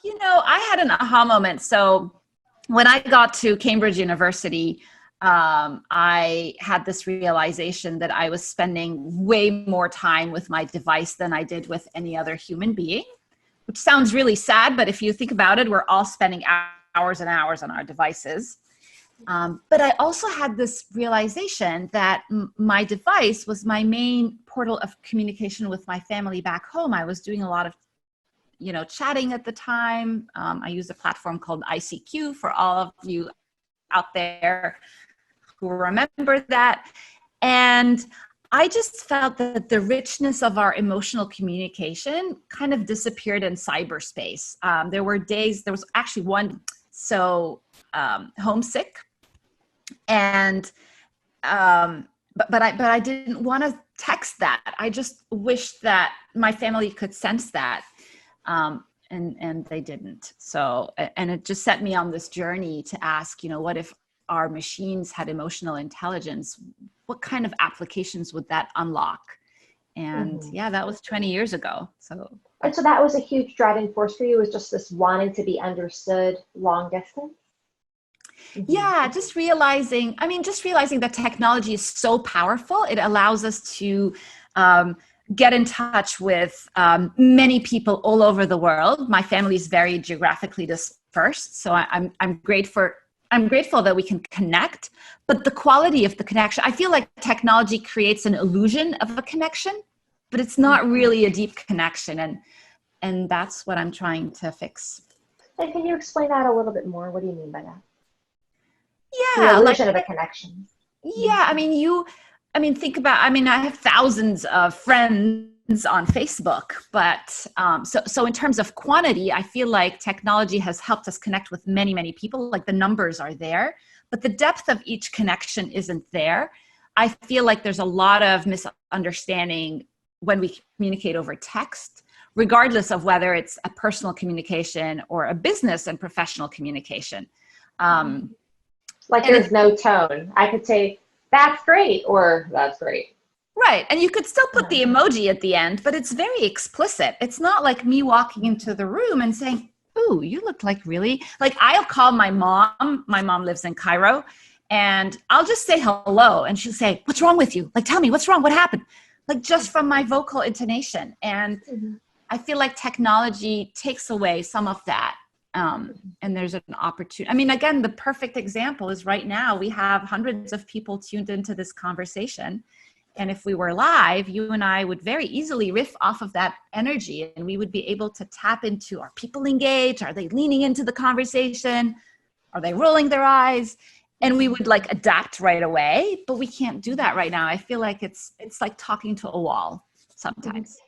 I had an aha moment. So when I got to Cambridge University, I had this realization that I was spending way more time with my device than I did with any other human being, which sounds really sad. But if you think about it, we're all spending hours and hours on our devices. But I also had this realization that my device was my main portal of communication with my family back home. I was doing a lot of chatting at the time. I used a platform called ICQ for all of you out there who remember that. And I just felt that the richness of our emotional communication kind of disappeared in cyberspace. There was actually one, homesick. And, but I didn't want to text that. I just wished that my family could sense that. And they didn't. So, and it just set me on this journey to ask, what if our machines had emotional intelligence? What kind of applications would that unlock? And yeah, that was 20 years ago. And so that was a huge driving force for you, was just this wanting to be understood long distance? Yeah, just realizing that technology is so powerful. It allows us to, get in touch with many people all over the world. My family is very geographically dispersed, so I'm grateful that we can connect. But the quality of the connection, I feel like technology creates an illusion of a connection, but it's not really a deep connection, and that's what I'm trying to fix. And can you explain that a little bit more? What do you mean by that? Yeah, the illusion of a connection. Yeah, think about, I have thousands of friends on Facebook, but so in terms of quantity, I feel like technology has helped us connect with many, many people. Like the numbers are there, but the depth of each connection isn't there. I feel like there's a lot of misunderstanding when we communicate over text, regardless of whether it's a personal communication or a business and professional communication. Like there's no tone. I could say, that's great, or that's great. Right. And you could still put the emoji at the end, but it's very explicit. It's not like me walking into the room and saying, ooh, you look like I'll call my mom. My mom lives in Cairo, and I'll just say hello. And she'll say, what's wrong with you? Tell me what's wrong. What happened? Just from my vocal intonation. And I feel like technology takes away some of that. And there's an opportunity. Again, the perfect example is right now we have hundreds of people tuned into this conversation. And if we were live, you and I would very easily riff off of that energy, and we would be able to tap into, are people engaged? Are they leaning into the conversation? Are they rolling their eyes? And we would adapt right away, but we can't do that right now. I feel like it's like talking to a wall sometimes.